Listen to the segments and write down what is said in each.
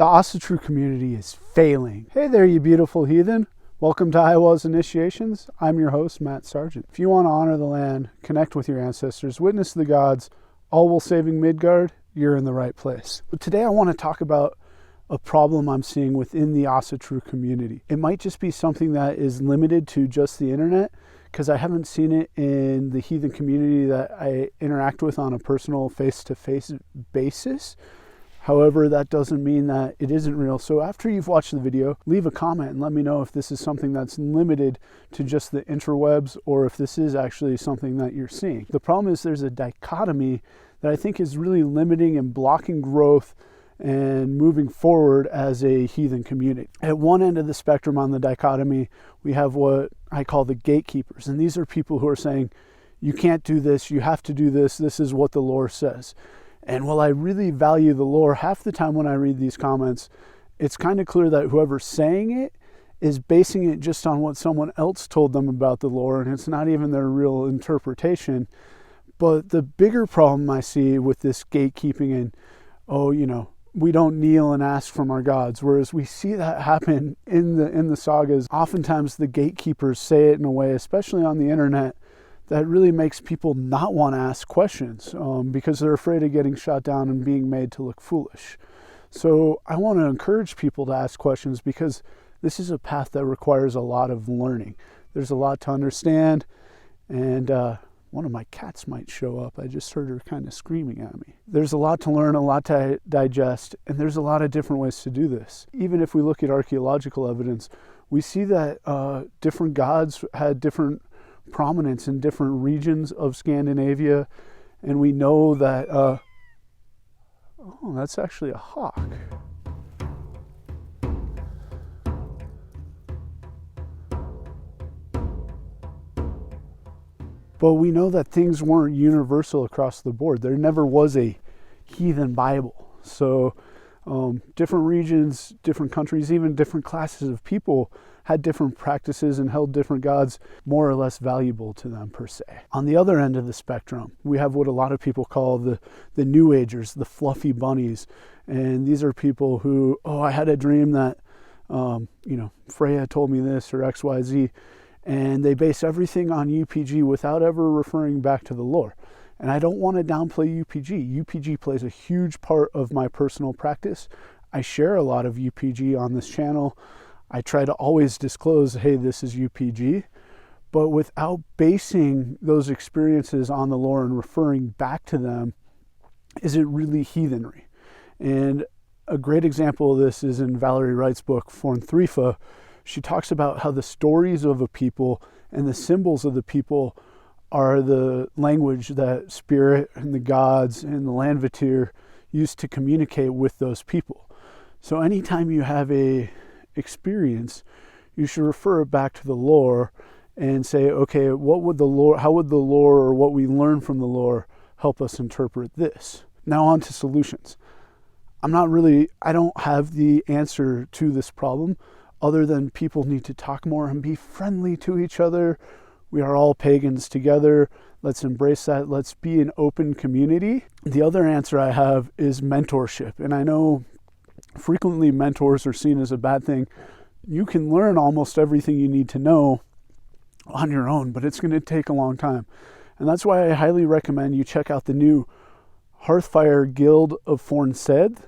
The Asatru community is failing. Hey there, you beautiful heathen. Welcome to Iowa's Initiations. I'm your host, Matt Sargent. If you want to honor the land, connect with your ancestors, witness the gods, all while saving Midgard, you're in the right place. But today I want to talk about a problem I'm seeing within the Asatru community. It might just be something that is limited to just the internet, because I haven't seen it in the heathen community that I interact with on a personal face-to-face basis. However, that doesn't mean that it isn't real. So after you've watched the video, leave a comment and let me know if this is something that's limited to just the interwebs or if this is actually something that you're seeing. The problem is there's a dichotomy that I think is really limiting and blocking growth and moving forward as a heathen community. At one end of the spectrum on the dichotomy, we have what I call the gatekeepers. And these are people who are saying, you can't do this, you have to do this, this is what the lore says. And while I really value the lore, half the time when I read these comments, it's kind of clear that whoever's saying it is basing it just on what someone else told them about the lore, and it's not even their real interpretation. But the bigger problem I see with this gatekeeping and, we don't kneel and ask from our gods, whereas we see that happen in the sagas. Oftentimes the gatekeepers say it in a way, especially on the internet, that really makes people not want to ask questions because they're afraid of getting shot down and being made to look foolish. So I want to encourage people to ask questions because this is a path that requires a lot of learning. There's a lot to understand, and one of my cats might show up. I just heard her kind of screaming at me. There's a lot to learn, a lot to digest, and there's a lot of different ways to do this. Even if we look at archaeological evidence, we see that different gods had different prominence in different regions of Scandinavia, and we know that oh, that's actually a hawk. But we know that things weren't universal across the board. There never was a heathen Bible. So different regions, different countries, even different classes of people had different practices and held different gods more or less valuable to them per se. On the other end of the spectrum, we have what a lot of people call the New Agers, the fluffy bunnies. And these are people who, I had a dream that, Freya told me this or XYZ. And they base everything on UPG without ever referring back to the lore. And I don't want to downplay UPG. UPG plays a huge part of my personal practice. I share a lot of UPG on this channel. I try to always disclose, hey, this is UPG, but without basing those experiences on the lore and referring back to them, is it really heathenry? And a great example of this is in Valerie Wright's book, Furnished. She talks about how the stories of a people and the symbols of the people are the language that spirit and the gods and the Landvatir used to communicate with those people. So anytime you have a experience, you should refer it back to the lore and say, okay, how would the lore or what we learn from the lore help us interpret this? Now on to solutions. I don't have the answer to this problem other than people need to talk more and be friendly to each other. We are all pagans together. Let's embrace that. Let's be an open community. The other answer I have is mentorship. And I know frequently mentors are seen as a bad thing. You can learn almost everything you need to know on your own, but it's going to take a long time. And that's why I highly recommend you check out the new Hearthfire Guild of Furnished.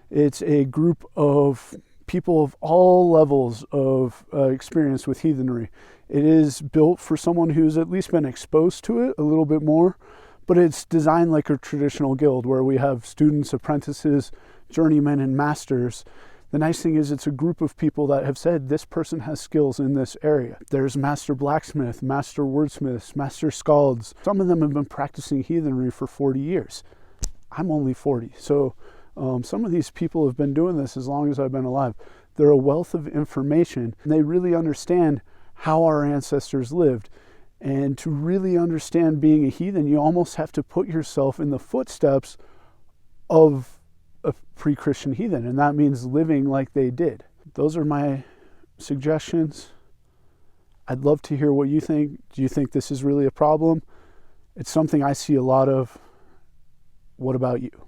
It's a group of people of all levels of experience with heathenry. It is built for someone who's at least been exposed to it a little bit more, but it's designed like a traditional guild where we have students, apprentices, journeymen, and masters. The nice thing is it's a group of people that have said this person has skills in this area. There's master blacksmith, master wordsmiths, master skalds. Some of them have been practicing heathenry for 40 years. I'm only 40, so some of these people have been doing this as long as I've been alive. They're a wealth of information, and they really understand how our ancestors lived. And to really understand being a heathen, you almost have to put yourself in the footsteps of a pre-Christian heathen, and that means living like they did. Those are my suggestions. I'd love to hear what you think. Do you think this is really a problem? It's something I see a lot of. What about you?